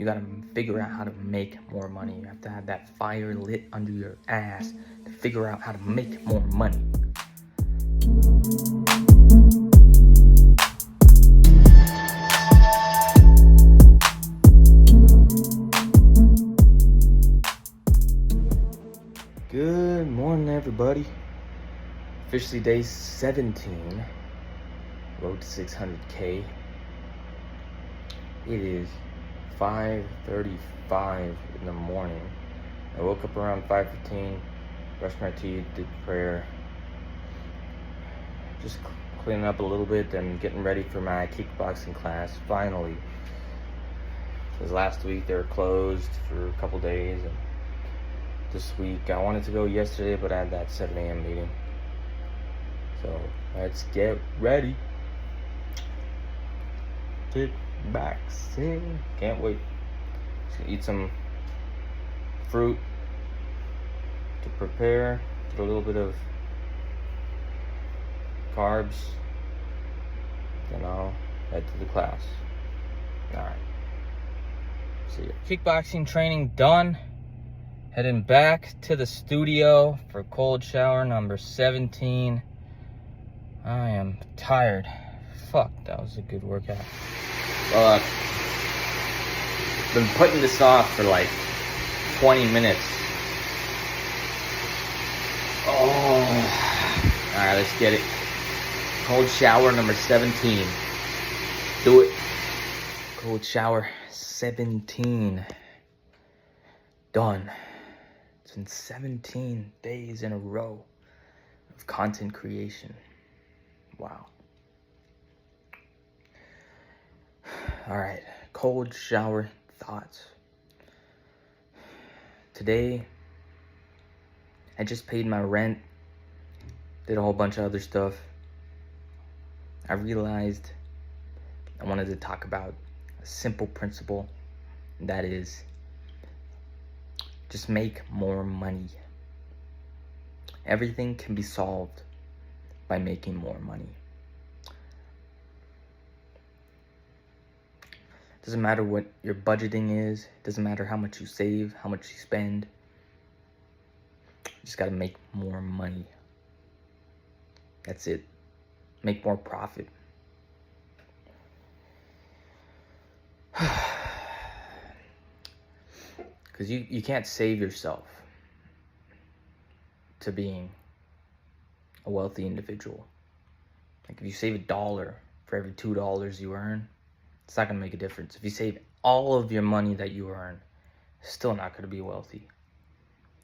You gotta figure out how to make more money. You have to have that fire lit under your ass to figure out how to make more money. Good morning, everybody. Officially day 17. Road to 600K. It is 5:35 in the morning. I woke up around 5:15, brushed my teeth, did prayer, just cleaning up a little bit and getting ready for my kickboxing class, finally. Because last week they were closed for a couple days, and this week I wanted to go yesterday, but I had that 7 a.m. meeting. So let's get ready. Kickboxing. Can't wait. Just gonna eat some fruit to prepare. Get a little bit of carbs. Then I'll head to the class. Alright. See ya. Kickboxing training done. Heading back to the studio for cold shower number 17. I am tired. Fuck, that was a good workout. Well, I've been putting this off for like 20 minutes. Oh. Alright, let's get it. Cold shower number 17. Do it. Cold shower 17. Done. It's been 17 days in a row of content creation. Wow. Alright, cold shower thoughts. Today, I just paid my rent, did a whole bunch of other stuff. I realized I wanted to talk about a simple principle, and that is just make more money. Everything can be solved by making more money. Doesn't matter what your budgeting is. Doesn't matter how much you save, how much you spend. You just gotta make more money. That's it. Make more profit. Because you can't save yourself to being a wealthy individual. Like if you save $1 for every $2 you earn, it's not gonna make a difference. If you save all of your money that you earn, it's still not gonna be wealthy.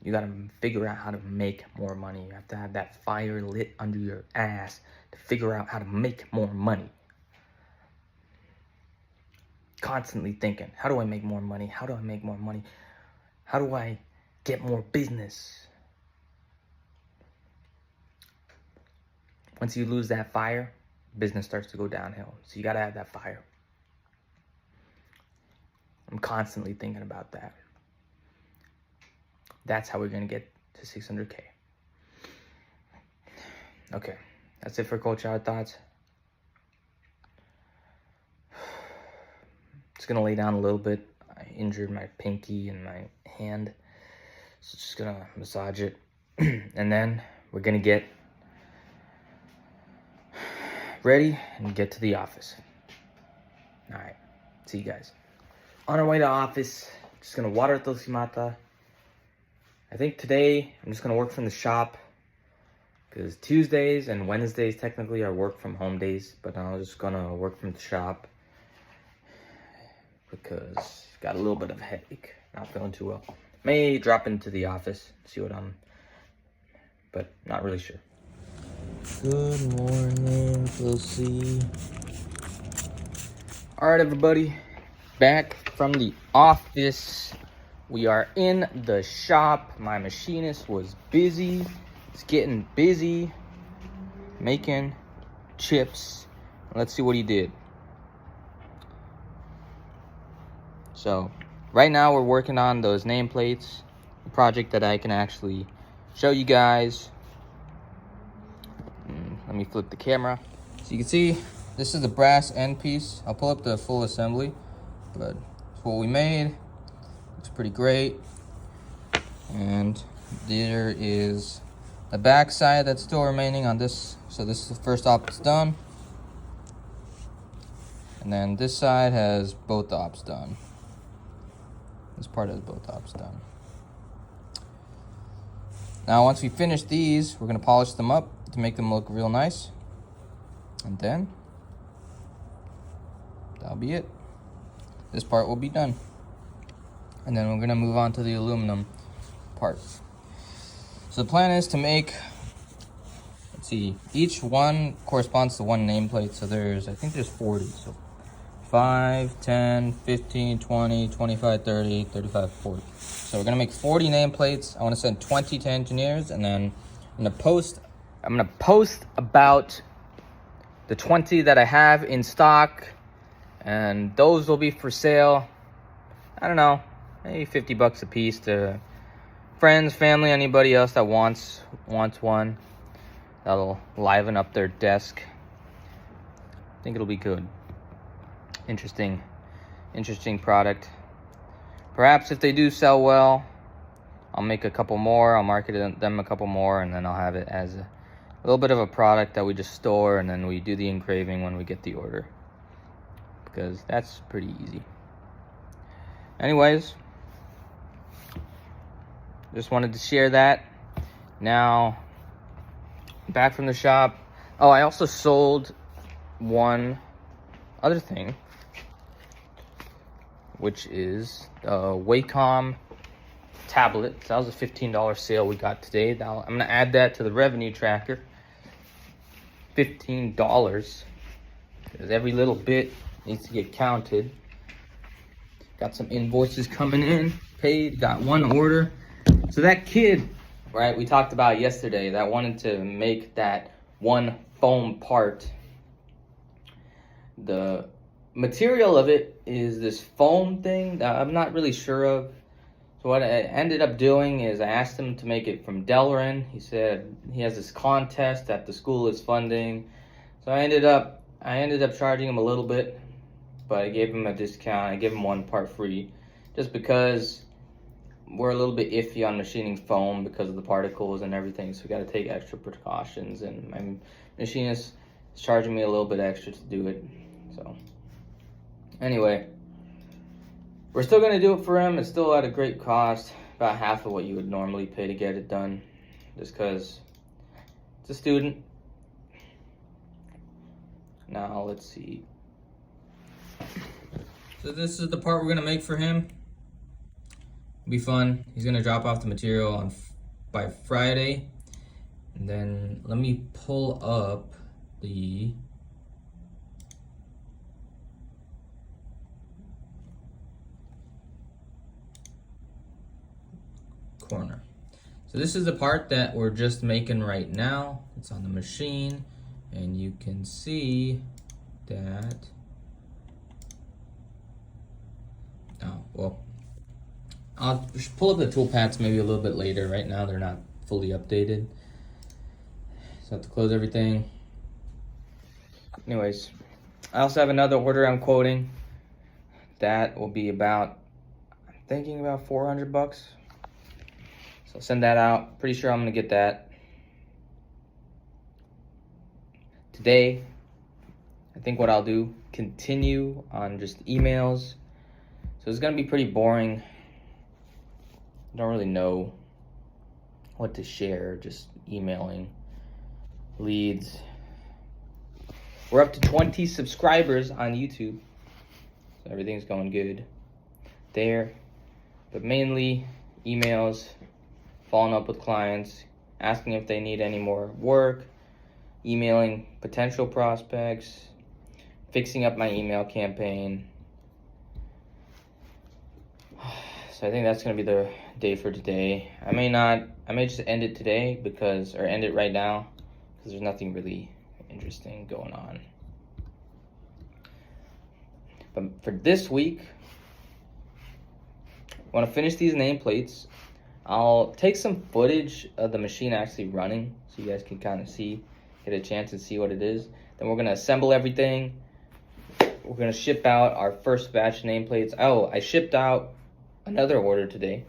You gotta figure out how to make more money. You have to have that fire lit under your ass to figure out how to make more money. Constantly thinking, how do I make more money? How do I make more money? How do I get more business? Once you lose that fire, business starts to go downhill. So you gotta have that fire. I'm constantly thinking about that. That's how we're gonna get to 600K. Okay, that's it for cold shower thoughts. Just gonna lay down a little bit. I injured my pinky and my hand, so just gonna massage it, and then we're gonna get ready and get to the office. All right, see you guys. On our way to office, just gonna water Toshimata. I think today I'm just gonna work from the shop because Tuesdays and Wednesdays technically are work from home days, but I'm just gonna work from the shop because got a little bit of a headache, not feeling too well. May drop into the office, see what but not really sure. Good morning, Lucy. All right, everybody, back from the office. We are in the shop. My machinist was busy. He's getting busy making chips. Let's see what he did. So right now we're working on those nameplates, a project that I can actually show you guys. Let me flip the camera. So you can see this is the brass end piece. I'll pull up the full assembly, but That's what we made. Looks pretty great. And there is the back side that's still remaining on this. So this is the first op's done. And then this side has both ops done. This part has both ops done. Now once we finish these, we're gonna polish them up to make them look real nice. And then that'll be it. This part will be done. And then we're gonna move on to the aluminum part. So the plan is to make, let's see, each one corresponds to one nameplate. So I think there's 40. So 5, 10, 15, 20, 25, 30, 35, 40. So we're gonna make 40 nameplates. I wanna send 20 to engineers, and then I'm gonna post about the 20 that I have in stock, and those will be for sale. I don't know, maybe 50 bucks a piece to friends, family, anybody else that wants one. That'll liven up their desk. I think it'll be good. Interesting product. Perhaps if they do sell well, I'll make a couple more. I'll market them a couple more, and then I'll have it as a little bit of a product that we just store, and then we do the engraving when we get the order, because that's pretty easy. Anyways, just wanted to share that. Now, back from the shop. Oh, I also sold one other thing, which is a Wacom tablet. So that was a $15 sale we got today. Now I'm gonna add that to the revenue tracker. $15, because every little bit needs to get counted. Got some invoices coming in, paid, got one order. So that kid, right, we talked about yesterday, that wanted to make that one foam part. The material of it is this foam thing that I'm not really sure of. So what I ended up doing is I asked him to make it from Delrin. He said he has this contest that the school is funding. So I ended up charging him a little bit, but I gave him a discount. I gave him one part free, just because we're a little bit iffy on machining foam because of the particles and everything. So we got to take extra precautions, and my machinist is charging me a little bit extra to do it. So anyway, we're still going to do it for him. It's still at a great cost, about half of what you would normally pay to get it done, just because it's a student. Now, let's see. So this is the part we're going to make for him. It'll be fun. He's going to drop off the material by Friday. And then let me pull up the corner. So this is the part that we're just making right now. It's on the machine, and you can see that. Oh, well, I'll just pull up the tool paths maybe a little bit later. Right now they're not fully updated, so I have to close everything. Anyways, I also have another order I'm quoting. That will be about, I'm thinking about 400 bucks. So I'll send that out. Pretty sure I'm gonna get that today. I think what I'll do, continue on just emails. So it's gonna be pretty boring. I don't really know what to share, just emailing leads. We're up to 20 subscribers on YouTube, so everything's going good there. But mainly emails, following up with clients, asking if they need any more work, emailing potential prospects, fixing up my email campaign. So I think that's gonna be the day for today. I may just end it today or end it right now, because there's nothing really interesting going on. But for this week, I want to finish these nameplates. I'll take some footage of the machine actually running, so you guys can kind of get a chance to see what it is. Then we're gonna assemble everything. we're gonna ship out our first batch of nameplates. Oh, I shipped out another order today.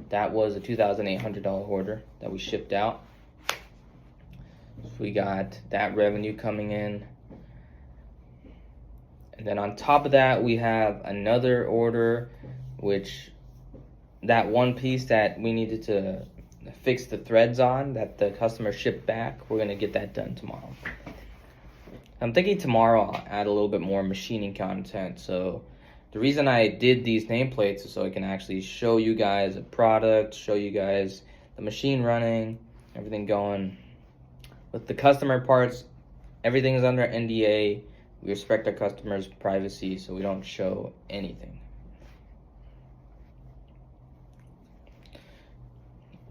That was a $2,800 order that we shipped out. So we got that revenue coming in. And then on top of that, we have another order, which that one piece that we needed to fix the threads on that the customer shipped back, we're gonna get that done tomorrow. I'm thinking tomorrow I'll add a little bit more machining content. So the reason I did these nameplates is so I can actually show you guys a product, show you guys the machine running, everything going. With the customer parts, everything is under NDA. We respect our customers' privacy, so we don't show anything.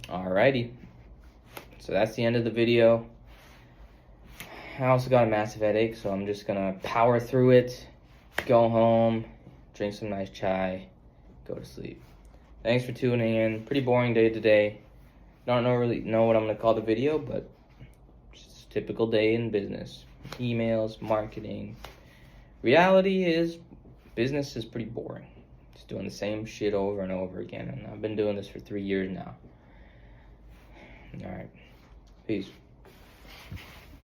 Alrighty, so that's the end of the video. I also got a massive headache, so I'm just gonna power through it, go home, drink some nice chai, go to sleep. Thanks for tuning in. Pretty boring day today. Don't really know what I'm gonna call the video, but just a typical day in business. Emails, marketing. Reality is, business is pretty boring. Just doing the same shit over and over again, and I've been doing this for 3 years now. All right, peace.